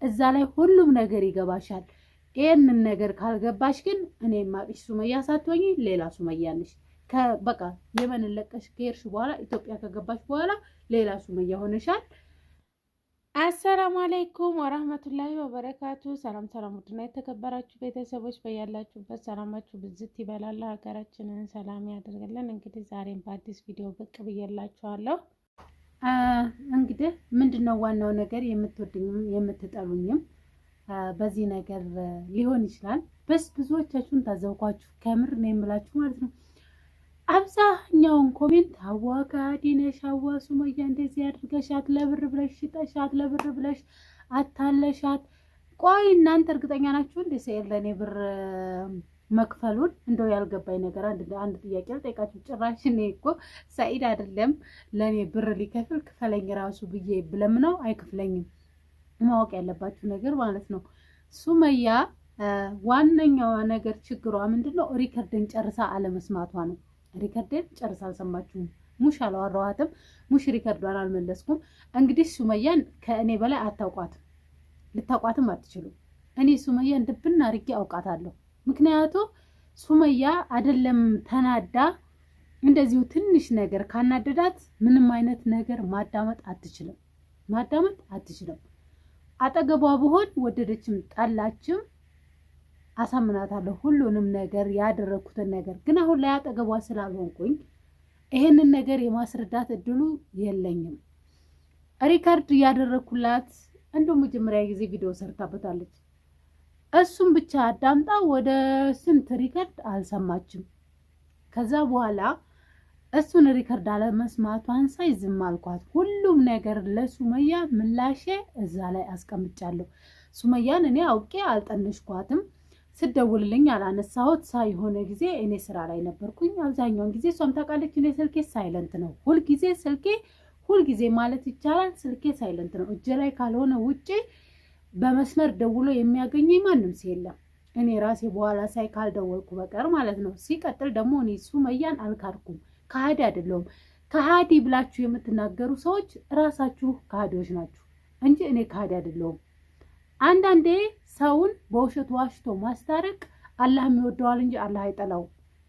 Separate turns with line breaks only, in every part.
እዛ ላይ ሁሉም ነገር ይገባሻል። ይሄንን ነገር ካልገባሽ ግን እኔ ማቅሽ ሱመያ ሳትሆኚ ሌላ ሱመያ ነሽ። በቃ የመን ለቀሽ ከሄድሽ በኋላ ኢትዮጵያ ከገባሽ በኋላ ሌላ ሱመያ ሆነሻል። አሰላሙ አለይኩም ወራህመቱላሂ ወበረካቱ። ሰላም ሰላም፣ ውድና የተከበራችሁ ቤተሰቦች በያላችሁበት ሰላማችሁ ብዝት ይበላል። ሀገራችንን ሰላም ያደርግልን። እንግዲህ ዛሬም በአዲስ ቪዲዮ ብቅ ብዬላችኋለሁ። እንግዲህ ምንድነው ዋናው ነገር የምትወዱኝም የምትጠሉኝም በዚህ ነገር ሊሆን ይችላል። ብዙዎቻችሁን ታዘብኳችሁ፣ ከምር ነው የምላችሁ ማለት ነው። አብዛኛውን ኮሜንት ሀዋ ከሃዲ ነሽ፣ ሀዋ ሱመያ እንደዚህ አድርገሻት፣ ለብር ብለሽ ሽጠሻት፣ ለብር ብለሽ አታለሻት። ቆይ እናንተ እርግጠኛ ናችሁ እንደ ሰይድ ለኔ ብር መክፈሉን? እንደው ያልገባኝ ነገር አንድ ጥያቄ ልጠይቃችሁ። ጭራሽ እኔ እኮ ሰይድ አይደለም ለኔ ብር ሊከፍል ክፈለኝ ራሱ ብዬ ብለምነው አይክፍለኝም። ማወቅ ያለባችሁ ነገር ማለት ነው፣ ሱመያ ዋነኛዋ ነገር ችግሯ ምንድነው? ሪከርድን ጨርሳ አለመስማቷ ነው። ሪከርድን ጨርሳ አልሰማችሁም። ሙሽ አላወራኋትም፣ ሙሽ ሪከርዷን አልመለስኩም። እንግዲህ ሱመያን ከእኔ በላይ አታውቋትም፣ ልታውቋትም አትችሉም። እኔ ሱመያን ድብና አድርጌ አውቃታለሁ። ምክንያቱ ሱመያ አይደለም ተናዳ እንደዚሁ ትንሽ ነገር ካናደዳት ምንም አይነት ነገር ማዳመጥ አትችልም። አጠገቧ ብሆን ወደደችም ጠላችም አሳምናታለሁ ሁሉንም ነገር ያደረኩትን ነገር። ግን አሁን ላይ አጠገቧ ስላልሆንኩኝ ይሄንን ነገር የማስረዳት እድሉ የለኝም። ሪከርድ ያደረኩላት እንደው መጀመሪያ ጊዜ ቪዲዮ ሰርታበታለች። እሱም ብቻ አዳምጣ ወደ ስንት ሪከርድ አልሰማችም። ከዛ በኋላ እሱን ሪከርድ አለመስማቷን ሳይ ዝም አልኳት። ሁሉም ነገር ለሱመያ ምላሼ እዛ ላይ አስቀምጫለሁ። ሱመያን እኔ አውቄ አልጠነሽኳትም። ስደውልልኝ አላነሳሁት ሳይሆን ጊዜ እኔ ስራ ላይ ነበርኩኝ። አብዛኛውን ጊዜ እሷም ታውቃለች፣ እኔ ስልኬ ሳይለንት ነው። ሁልጊዜ ማለት ይቻላል ስልኬ ሳይለንት ነው። እጄ ላይ ካልሆነ ውጪ በመስመር ደውሎ የሚያገኘኝ ማንም የለም። እኔ ራሴ በኋላ ሳይ ካልደወልኩ በቀር ማለት ነው። ሲቀጥል ደግሞ እኔ ሱመያን አልካድኩም፣ ከሃዲ አይደለሁም። ከሃዲ ብላችሁ የምትናገሩ ሰዎች ራሳችሁ ከሃዲዎች ናችሁ እንጂ እኔ ከሃዲ አይደለሁም። አንዳንዴ ሰውን በውሸት ዋሽቶ ማስታረቅ አላህም ይወደዋል እንጂ አላህ አይጠላው።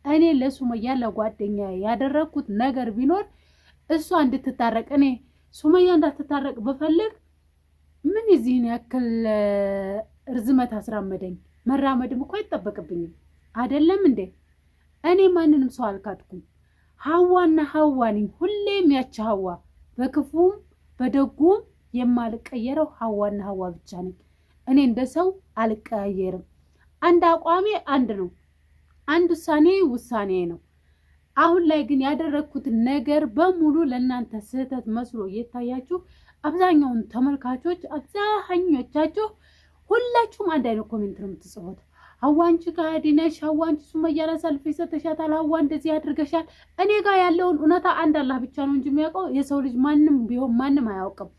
እኔ ለሱመያ ለጓደኛ ያደረኩት ነገር ቢኖር እሷ እንድትታረቅ፣ እኔ ሱመያ እንዳትታረቅ ብፈልግ ምን ይዚህን ያክል ርዝመት አስራመደኝ? መራመድም እኮ አይጠበቅብኝም አይደለም እንዴ? እኔ ማንንም ሰው አልካድኩም። ሀዋና ሀዋ ነኝ። ሁሌም ያቺ ሀዋ፣ በክፉም በደጉም የማልቀየረው ሀዋና ሀዋ ብቻ ነኝ። እኔ እንደ ሰው አልቀያየርም። አንድ አቋሜ አንድ ነው፣ አንድ ውሳኔ ነው። አሁን ላይ ግን ያደረኩት ነገር በሙሉ ለእናንተ ስህተት መስሎ እየታያችሁ አብዛኛውን ተመልካቾች አብዛኞቻችሁ ሁላችሁም አንድ አይነት ኮሜንት ነው የምትጽፉት። ሀዋ አንቺ ከሃዲ ነሽ፣ ሀዋ አንቺ ሱመያ አሳልፈሽ ሰጥተሻታል፣ ሀዋ እንደዚህ አድርገሻል። እኔ ጋር ያለውን እውነታ አንድ አላህ ብቻ ነው እንጂ የሚያውቀው፣ የሰው ልጅ ማንም ቢሆን ማንም አያውቅም።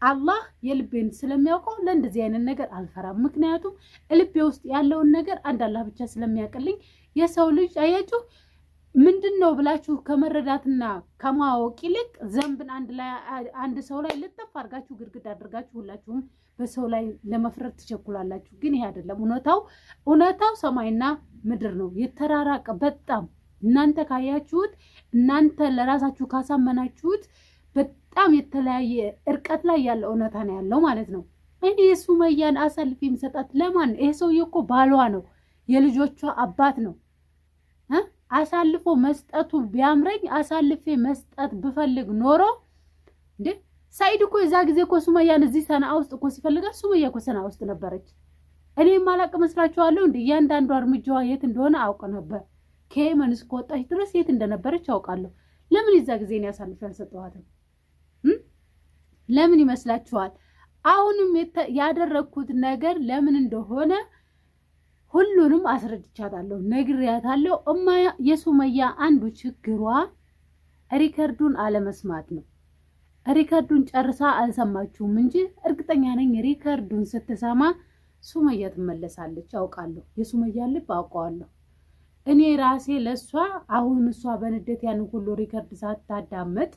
አላህ የልቤን ስለሚያውቀው ለእንደዚህ አይነት ነገር አልፈራም። ምክንያቱም ልቤ ውስጥ ያለውን ነገር አንድ አላህ ብቻ ስለሚያውቅልኝ። የሰው ልጅ አያችሁ ምንድነው ብላችሁ ከመረዳትና ከማወቅ ይልቅ ዘንብን አንድ ሰው ላይ ልጥፍ አድርጋችሁ ግድግዳ አድርጋችሁ ሁላችሁም በሰው ላይ ለመፍረድ ትቸኩላላችሁ። ግን ይሄ አይደለም እውነታው ሰማይና ምድር ነው፣ የተራራቀ በጣም። እናንተ ካያችሁት፣ እናንተ ለራሳችሁ ካሳመናችሁት በጣም የተለያየ እርቀት ላይ ያለ እውነታ ነው ያለው ማለት ነው። እኔ ሱመያን አሳልፌ የምሰጣት ለማን? ይሄ ሰውዬ እኮ ባሏ ነው፣ የልጆቿ አባት ነው። አሳልፎ መስጠቱ ቢያምረኝ አሳልፌ መስጠት ብፈልግ ኖሮ እንዴ ሰይድ እኮ የዛ ጊዜ እኮ ሱመያን እዚህ ሰና ውስጥ እኮ ሲፈልጋት ሱመያ እኮ ሰና ውስጥ ነበረች። እኔ ማላቅ መስላችኋለሁ እንዴ? እያንዳንዱ እርምጃዋ የት እንደሆነ አውቅ ነበር። ከየመን እስከወጣች ድረስ የት እንደነበረች አውቃለሁ። ለምን የዛ ጊዜ እኔ አሳልፌ አልሰጠኋትም? ለምን ይመስላችኋል? አሁንም ያደረኩት ነገር ለምን እንደሆነ ሁሉንም አስረድቻታለሁ፣ ነግሬያታለሁ። የሱመያ አንዱ ችግሯ ሪከርዱን አለመስማት ነው። ሪከርዱን ጨርሳ አልሰማችሁም እንጂ እርግጠኛ ነኝ ሪከርዱን ስትሰማ ሱመያ ትመለሳለች። አውቃለሁ፣ የሱመያ ልብ አውቀዋለሁ። እኔ ራሴ ለሷ አሁን እሷ በንዴት ያንን ሁሉ ሪከርድ ሳታዳመጥ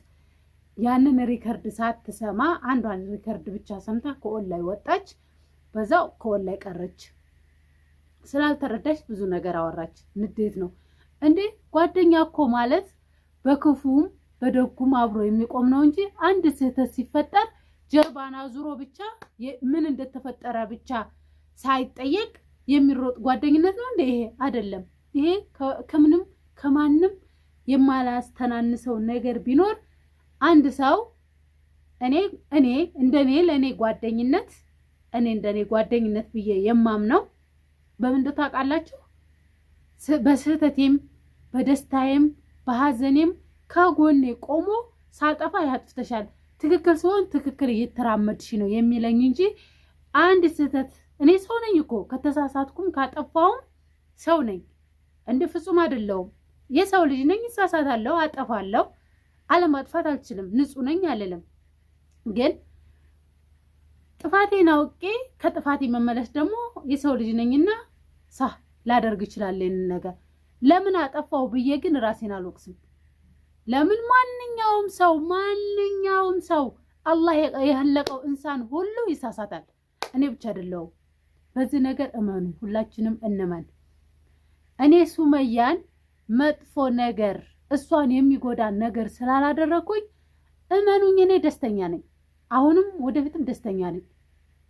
ያንን ሪከርድ ሳትሰማ አንዷን ሪከርድ ብቻ ሰምታ ከኦንላይን ወጣች። በዛው ከወላይ ቀረች። ስላልተረዳች ብዙ ነገር አወራች። ንዴት ነው እንዴ? ጓደኛ እኮ ማለት በክፉም በደጉም አብሮ የሚቆም ነው እንጂ አንድ ስህተት ሲፈጠር ጀርባና ዙሮ ብቻ ምን እንደተፈጠረ ብቻ ሳይጠየቅ የሚሮጥ ጓደኝነት ነው እንዴ? ይሄ አይደለም። ይሄ ከምንም ከማንም የማላስተናንሰው ነገር ቢኖር አንድ ሰው እኔ እንደኔ ለኔ ጓደኝነት እንደኔ ጓደኝነት ብዬ የማምነው በምን ታውቃላችሁ? በስህተቴም በደስታዬም በሐዘኔም ከጎኔ ቆሞ ሳጠፋ ያጥፍተሻል፣ ትክክል ሲሆን ትክክል እየተራመድሽ ነው የሚለኝ እንጂ አንድ ስህተት እኔ ሰው ነኝ እኮ ከተሳሳትኩም ካጠፋውም ሰው ነኝ፣ እንደ ፍጹም አይደለሁም። የሰው ልጅ ነኝ፣ እሳሳታለሁ፣ አጠፋለሁ። አለማጥፋት አልችልም፣ ንጹህ ነኝ አልልም። ግን ጥፋቴን አውቄ ከጥፋቴ መመለስ ደግሞ የሰው ልጅ ነኝና ላደርግ እችላለሁ። ይሄን ነገር ለምን አጠፋው ብዬ ግን ራሴን አልወቅስም። ለምን ማንኛውም ሰው አላህ የኸለቀው እንሳን ሁሉ ይሳሳታል። እኔ ብቻ አይደለሁም። በዚህ ነገር እመኑ፣ ሁላችንም እንመን። እኔ ሱመያን መጥፎ ነገር እሷን የሚጎዳ ነገር ስላላደረኩኝ እመኑኝ፣ እኔ ደስተኛ ነኝ። አሁንም ወደፊትም ደስተኛ ነኝ።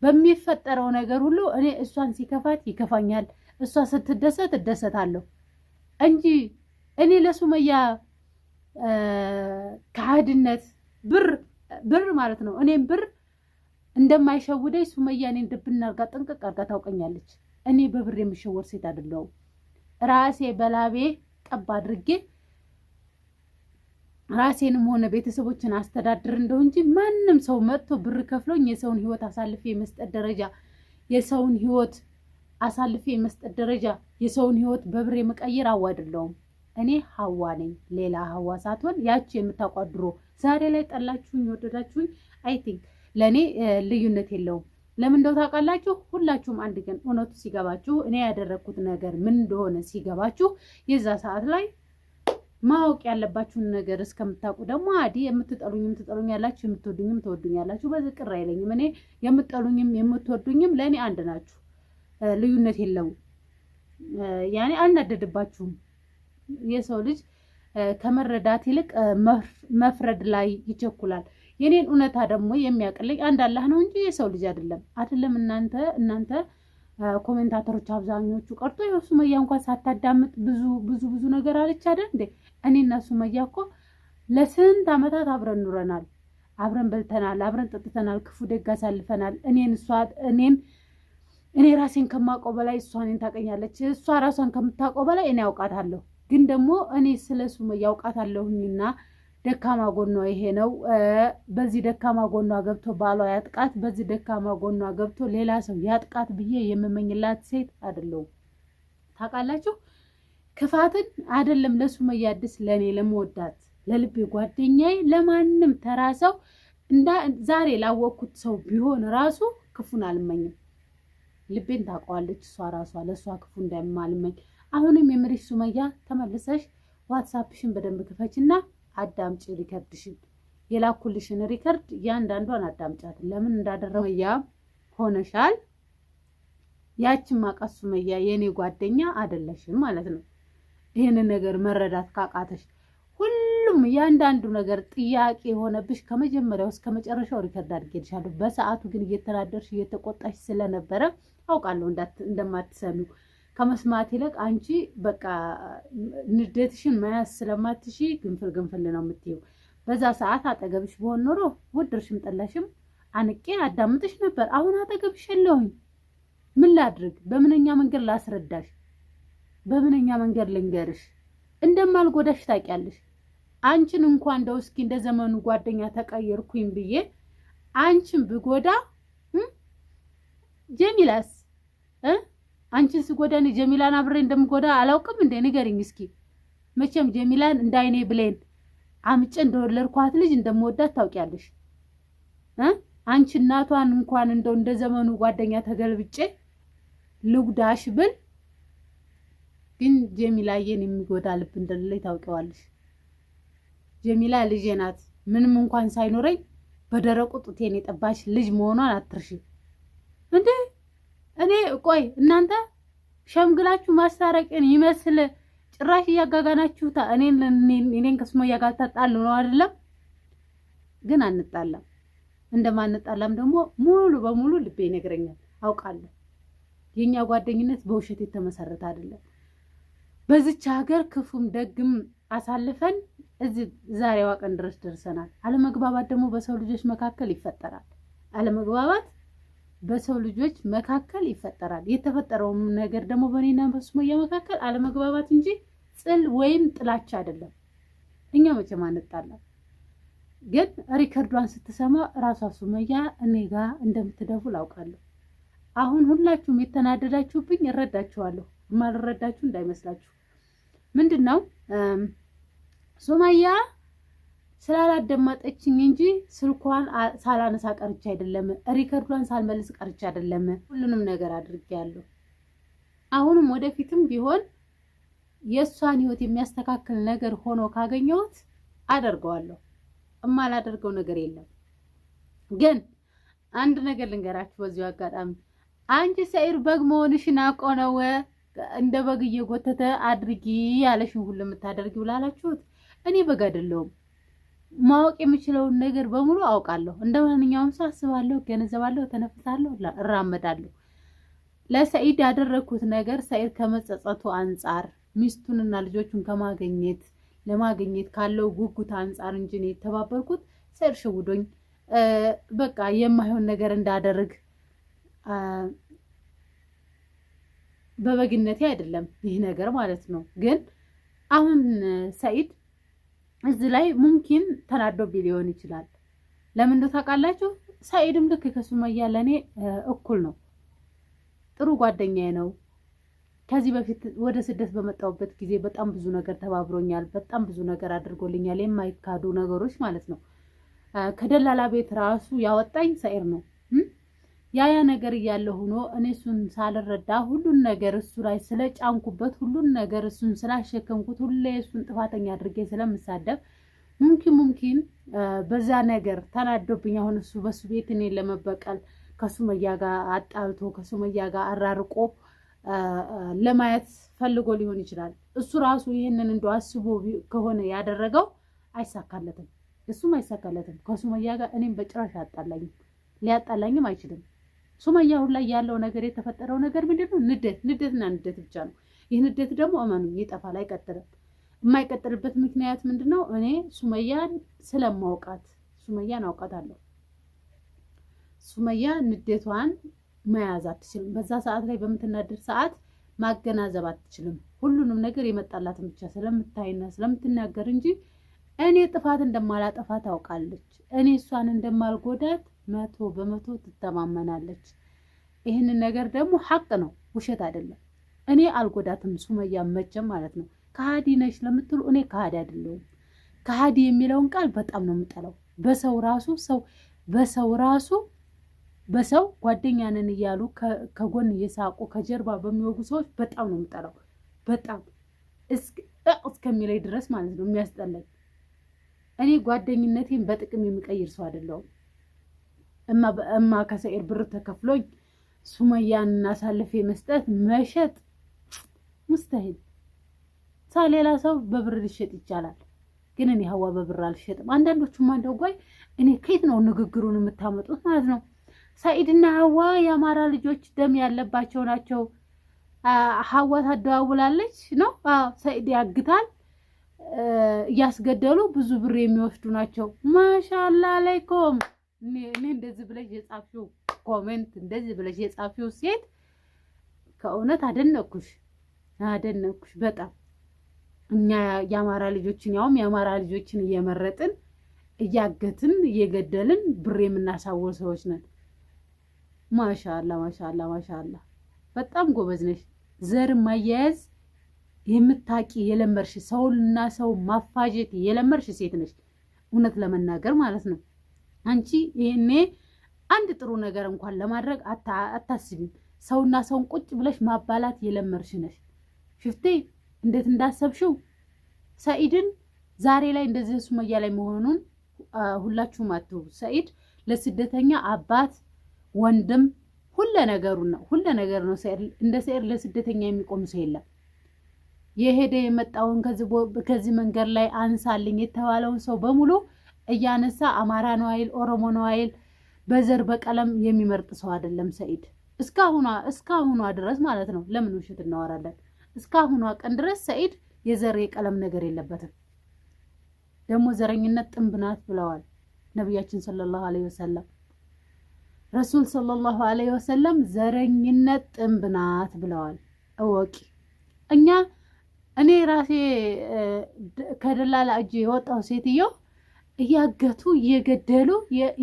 በሚፈጠረው ነገር ሁሉ እኔ እሷን ሲከፋት ይከፋኛል፣ እሷ ስትደሰት እደሰታለሁ እንጂ እኔ ለሱመያ ከሃድነት ብር ማለት ነው። እኔም ብር እንደማይሸውደኝ ሱመያ እኔን ድብና አርጋ ጥንቅቅ አርጋ ታውቀኛለች። እኔ በብር የምሸወር ሴት አይደለሁም። ራሴ በላቤ ጠብ አድርጌ ራሴንም ሆነ ቤተሰቦችን አስተዳድር እንደው እንጂ ማንም ሰው መጥቶ ብር ከፍሎኝ የሰውን ህይወት አሳልፌ የመስጠት ደረጃ የሰውን ህይወት በብር የመቀየር ሀዋ አይደለሁም። እኔ ሀዋ ነኝ፣ ሌላ ሀዋ ሳትሆን ያቺ የምታውቋት ድሮ። ዛሬ ላይ ጠላችሁኝ ወደዳችሁኝ አይ ቲንክ ለእኔ ልዩነት የለውም። ለምን እንደው ታውቃላችሁ? ሁላችሁም አንድ ቀን እውነቱ ሲገባችሁ፣ እኔ ያደረግኩት ነገር ምን እንደሆነ ሲገባችሁ፣ የዛ ሰዓት ላይ ማወቅ ያለባችሁን ነገር እስከምታውቁ ደግሞ አዲ የምትጠሉኝም ትጠሉኛላችሁ፣ የምትወዱኝም ትወዱኛላችሁ። በዚህ ቅር አይለኝም። እኔ የምትጠሉኝም የምትወዱኝም ለእኔ አንድ ናችሁ፣ ልዩነት የለውም። ያኔ አልናደድባችሁም። የሰው ልጅ ከመረዳት ይልቅ መፍረድ ላይ ይቸኩላል። የኔን እውነታ ደግሞ የሚያቅልኝ አንድ አላህ ነው እንጂ የሰው ልጅ አይደለም። እናንተ ኮሜንታተሮች አብዛኞቹ ቀርቶ ይኸው ሱመያ እንኳን ሳታዳምጥ ብዙ ነገር አለች አይደል እንዴ? እኔና ሱመያ እኮ ለስንት ዓመታት አብረን ኑረናል፣ አብረን በልተናል፣ አብረን ጠጥተናል፣ ክፉ ደግ አሳልፈናል። እኔ ራሴን ከማውቀው በላይ እሷ እኔን ታውቀኛለች፣ እሷ ራሷን ከምታውቀው በላይ እኔ አውቃታለሁ። ግን ደግሞ እኔ ስለ ሱመያ አውቃታለሁኝና ደካማ ጎኗ ይሄ ነው፣ በዚህ ደካማ ጎኗ ገብቶ ባሏ ያጥቃት፣ በዚህ ደካማ ጎኗ ገብቶ ሌላ ሰው ያጥቃት ብዬ የምመኝላት ሴት አይደለሁም። ታውቃላችሁ፣ ክፋትን አይደለም ለሱመያ አዲስ ለእኔ ለመወዳት ለልቤ ጓደኛዬ ለማንም ተራ ሰው ዛሬ ላወቅኩት ሰው ቢሆን ራሱ ክፉን አልመኝም። ልቤን ታውቀዋለች እሷ ራሷ፣ ለእሷ ክፉ እንደማልመኝ። አሁንም የምርሽ ሱመያ ተመልሰሽ ዋትሳፕሽን በደንብ ክፈችና አዳምጪ። ሪከርድሽን የላኩልሽን ሪከርድ ያንዳንዷን አዳምጫት። ለምን እንዳደረው ያ ሆነሻል። ያችን ማቃት ሱመያ የኔ ጓደኛ አይደለሽም ማለት ነው። ይሄንን ነገር መረዳት ካቃተሽ ሁሉም ያንዳንዱ ነገር ጥያቄ የሆነብሽ ከመጀመሪያው እስከ መጨረሻው ሪከርድ አድርጌልሻለሁ። በሰዓቱ ግን እየተናደርሽ እየተቆጣሽ ስለነበረ አውቃለሁ እንደማትሰሚው። ከመስማት ይልቅ አንቺ በቃ ንዴትሽን መያዝ ስለማትሺ ግንፍል ነው የምትይው። በዛ ሰዓት አጠገብሽ በሆን ኖሮ ወደድሽም ጠላሽም አንቄ አዳምጥሽ ነበር። አሁን አጠገብሽ የለሁኝ። ምን ላድርግ? በምንኛ መንገድ ላስረዳሽ? በምንኛ መንገድ ልንገርሽ? እንደማልጎዳሽ ታውቂያለሽ። አንቺን እንኳን እንደው እስኪ እንደ ዘመኑ ጓደኛ ተቀየርኩኝ ብዬ አንቺን ብጎዳ ጀሚላስ አንቺን ስጎዳኔ ጀሚላን አብሬ እንደምጎዳ አላውቅም እንዴ? ንገሪኝ እስኪ። መቼም ጀሚላን እንዳይኔ ብሌን አምጬ እንደወለድኳት ልጅ እንደምወዳት ታውቂያለሽ። አንቺ እናቷን እንኳን እንደው እንደ ዘመኑ ጓደኛ ተገልብጬ ልጉዳሽ ብል ግን ጀሚላዬን የሚጎዳ ልብ እንደሌለኝ ታውቂዋለሽ። ጀሚላ ልጄ ናት። ምንም እንኳን ሳይኖረኝ በደረቁ ጡቴን የጠባሽ ልጅ መሆኗን አትርሺ እንዴ። እኔ ቆይ እናንተ ሸምግላችሁ ማስታረቅን ይመስል ጭራሽ እያጋጋናችሁ እኔን ከሱመያ ጋር ታጣሉ ነው አይደለም? ግን አንጣላም። እንደማንጣላም ደግሞ ሙሉ በሙሉ ልቤ ይነግረኛል፣ አውቃለሁ። የኛ ጓደኝነት በውሸት የተመሰረተ አይደለም። በዚች ሀገር ክፉም ደግም አሳልፈን እዚህ ዛሬዋ ቀን ድረስ ደርሰናል። አለመግባባት ደግሞ በሰው ልጆች መካከል ይፈጠራል። አለመግባባት በሰው ልጆች መካከል ይፈጠራል። የተፈጠረውም ነገር ደግሞ በእኔና በሱመያ መካከል አለመግባባት እንጂ ጥል ወይም ጥላቻ አይደለም። እኛ መቼም አንጣላም። ግን ሪከርዷን ስትሰማ ራሷ ሱመያ እኔ ጋር እንደምትደውል አውቃለሁ። አሁን ሁላችሁም የተናደዳችሁብኝ እረዳችኋለሁ። የማልረዳችሁ እንዳይመስላችሁ። ምንድነው ሱመያ ስላላደማጠችኝ እንጂ ስልኳን ሳላነሳ ቀርቻ አይደለም፣ ሪከርዷን ሳልመልስ ቀርቻ አይደለም። ሁሉንም ነገር አድርጌያለሁ። አሁንም ወደፊትም ቢሆን የእሷን ህይወት የሚያስተካክል ነገር ሆኖ ካገኘሁት አደርገዋለሁ። እማላደርገው ነገር የለም። ግን አንድ ነገር ልንገራችሁ በዚሁ አጋጣሚ፣ አንቺ ሰኢድ በግ መሆንሽን አውቆ ነው እንደ በግ እየጎተተ አድርጊ ያለሽን ሁሉ የምታደርጊው ላላችሁት፣ እኔ በግ አይደለሁም። ማወቅ የምችለውን ነገር በሙሉ አውቃለሁ። እንደ ማንኛውም ሰው አስባለሁ፣ ገነዘባለሁ፣ ተነፍሳለሁ፣ እራመዳለሁ። ለሰኢድ ያደረኩት ነገር ሰኢድ ከመጸጸቱ አንጻር ሚስቱንና ልጆቹን ለማግኘት ካለው ጉጉት አንጻር እንጂ ነው የተባበርኩት። ሰኢድ ሸውዶኝ በቃ የማይሆን ነገር እንዳደርግ በበግነቴ አይደለም ይህ ነገር ማለት ነው። ግን አሁን ሰኢድ እዚህ ላይ ሙምኪን ተናዶብኝ ሊሆን ይችላል። ለምን እንደው ታውቃላችሁ? ሰኢድም ልክ ከሱመያ ለኔ እኩል ነው። ጥሩ ጓደኛዬ ነው። ከዚህ በፊት ወደ ስደት በመጣሁበት ጊዜ በጣም ብዙ ነገር ተባብሮኛል። በጣም ብዙ ነገር አድርጎልኛል። የማይካዱ ነገሮች ማለት ነው። ከደላላ ቤት ራሱ ያወጣኝ ሰኢድ ነው። ያ ነገር እያለ ሆኖ እኔ እሱን ሳልረዳ ሁሉን ነገር እሱ ላይ ስለጫንኩበት ሁሉን ነገር እሱን ስላሸከምኩት ሁሌ እሱን ጥፋተኛ አድርጌ ስለምሳደብ ሙምኪን በዛ ነገር ተናዶብኝ አሁን እሱ በሱ ቤት እኔን ለመበቀል ከሱመያ ጋር አጣልቶ ከሱመያ ጋር አራርቆ ለማየት ፈልጎ ሊሆን ይችላል። እሱ ራሱ ይሄንን እንደው አስቦ ከሆነ ያደረገው አይሳካለትም። እሱም አይሳካለትም። ከሱመያ ጋር እኔም በጭራሽ አጣላኝም፣ ሊያጣላኝም አይችልም። ሱመያ አሁን ላይ ያለው ነገር የተፈጠረው ነገር ምንድነው? ንዴትና ንዴት ብቻ ነው። ይህ ንዴት ደግሞ እመኑ ይጠፋል፣ አይቀጥልም። የማይቀጥልበት ምክንያት ምንድነው? እኔ ሱመያን ስለማውቃት፣ ሱመያን አውቃታለሁ። ሱመያ ንዴቷን መያዝ አትችልም። በዛ ሰዓት ላይ በምትናደድ ሰዓት ማገናዘብ አትችልም። ሁሉንም ነገር የመጣላትን ብቻ ስለምታይና ስለምትናገር እንጂ እኔ ጥፋት እንደማላጠፋ ታውቃለች። እኔ እሷን እንደማልጎዳት 100% ትተማመናለች። ይህንን ነገር ደግሞ ሐቅ ነው፣ ውሸት አይደለም። እኔ አልጎዳትም ሱመያ መቼም ማለት ነው። ከሃዲ ነሽ ለምትሉ እኔ ከሃዲ አይደለሁም። ከሃዲ የሚለውን ቃል በጣም ነው የምጠላው። በሰው ጓደኛ ነን እያሉ ከጎን እየሳቁ ከጀርባ በሚወጉ ሰዎች በጣም ነው የምጠላው። በጣም እስከሚለይ ድረስ ማለት ነው የሚያስጠላኝ። እኔ ጓደኝነቴን በጥቅም የሚቀይር ሰው አይደለሁም። እማ ከሰኢድ ብር ተከፍሎኝ ሱመያን አሳልፌ መስጠት መሸጥ ሙስተሂል። ሌላ ሰው በብር ሊሸጥ ይቻላል፣ ግን እኔ ሀዋ በብር አልሸጥም። አንዳንዶቹማ እንደው ቆይ እኔ ከየት ነው ንግግሩን የምታመጡት ማለት ነው? ሰኢድና ሀዋ የአማራ ልጆች ደም ያለባቸው ናቸው። ሀዋ ታደዋውላለች ነው፣ ሰኢድ ያግታል፣ እያስገደሉ ብዙ ብር የሚወስዱ ናቸው። ማሻአላ አለይኩም። እኔ እንደዚህ ብለሽ የጻፍሽው ኮሜንት፣ እንደዚህ ብለሽ የጻፍሽው ሴት ከእውነት አደነኩሽ በጣም። እኛ የአማራ ልጆችን የአማራ ልጆችን እየመረጥን እያገትን እየገደልን ብር የምናሳወር ሰዎች ነን። ማሻአላ በጣም ጎበዝ ነሽ። ዘር ማያያዝ የምታቂ የለመርሽ፣ ሰውና ሰው ማፋጀት የለመርሽ ሴት ነሽ፣ እውነት ለመናገር ማለት ነው። አንቺ ይሄኔ አንድ ጥሩ ነገር እንኳን ለማድረግ አታስቢም። ሰውና ሰውን ቁጭ ብለሽ ማባላት የለመርሽ ነሽ። ሽፍቴ እንዴት እንዳሰብሽው ሰኢድን ዛሬ ላይ እንደዚህ ሱመያ ላይ መሆኑን ሁላችሁም አትሁ። ሰኢድ ለስደተኛ አባት፣ ወንድም ሁሉ ነገር ነው ሰኢድ። እንደ ሰኢድ ለስደተኛ የሚቆም ሰው የለም። የሄደ የመጣውን ከዚህ መንገድ ላይ አንሳልኝ የተባለውን ሰው በሙሉ እያነሳ አማራ ነው አይል ኦሮሞ ነው አይል በዘር በቀለም የሚመርጥ ሰው አይደለም ሰኢድ። እስካሁኗ ድረስ ማለት ነው። ለምን ውሸት እናወራለን? እስካሁኗ ቀን ድረስ ሰኢድ የዘር የቀለም ነገር የለበትም። ደግሞ ዘረኝነት ጥንብ ናት ብለዋል ነቢያችን ሰለላሁ ዐለይሂ ወሰለም። ረሱል ሰለላሁ ዐለይሂ ወሰለም ዘረኝነት ጥንብ ናት ብለዋል። እወቂ። እኔ ራሴ ከደላላ እጅ የወጣው ሴትዮ እያገቱ እየገደሉ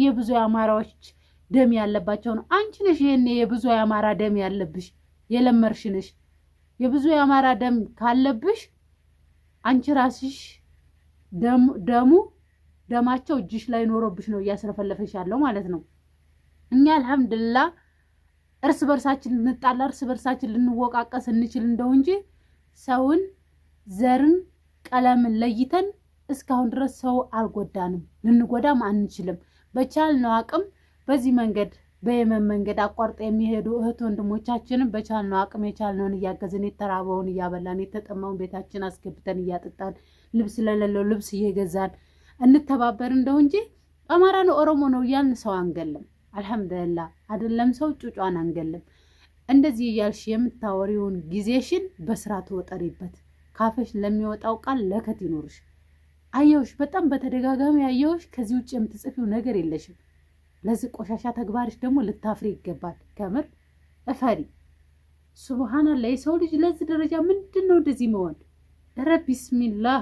የብዙ አማራዎች ደም ያለባቸው ነው። አንቺ ነሽ ይሄኔ የብዙ የአማራ ደም ያለብሽ፣ የለመርሽ ነሽ። የብዙ የአማራ ደም ካለብሽ አንቺ ራስሽ ደማቸው እጅሽ ላይ ኖሮብሽ ነው እያስረፈለፈሽ ያለው ማለት ነው። እኛ አልሐምዱሊላህ እርስ በርሳችን ልንጣላ እርስ በርሳችን ልንወቃቀስ እንችል እንደው እንጂ ሰውን ዘርን ቀለምን ለይተን እስካሁን ድረስ ሰው አልጎዳንም፣ ልንጎዳም አንችልም። በቻልነው አቅም በዚህ መንገድ በየመን መንገድ አቋርጠ የሚሄዱ እህት ወንድሞቻችንን በቻልነው አቅም የቻልነውን እያገዝን የተራበውን እያበላን የተጠማውን ቤታችን አስገብተን እያጠጣን ልብስ ለሌለው ልብስ እየገዛን እንተባበር እንደው እንጂ አማራ ነው ኦሮሞ ነው እያልን ሰው አንገልም። አልሐምዱሊላህ አይደለም ሰው ጩጫን አንገልም። እንደዚህ እያልሽ የምታወሪውን ጊዜሽን በስራ ትወጠሪበት። ካፈሽ ለሚወጣው ቃል ለከት ይኖርሽ። አየውሽ፣ በጣም በተደጋጋሚ አየውሽ። ከዚህ ውጭ የምትጽፊው ነገር የለሽም። ለዚህ ቆሻሻ ተግባርሽ ደግሞ ልታፍሪ ይገባል። ከምር እፈሪ። ሱብሃንአላህ። የሰው ልጅ ለዚህ ደረጃ ምንድነው እንደዚህ መሆን? ኧረ ቢስሚላህ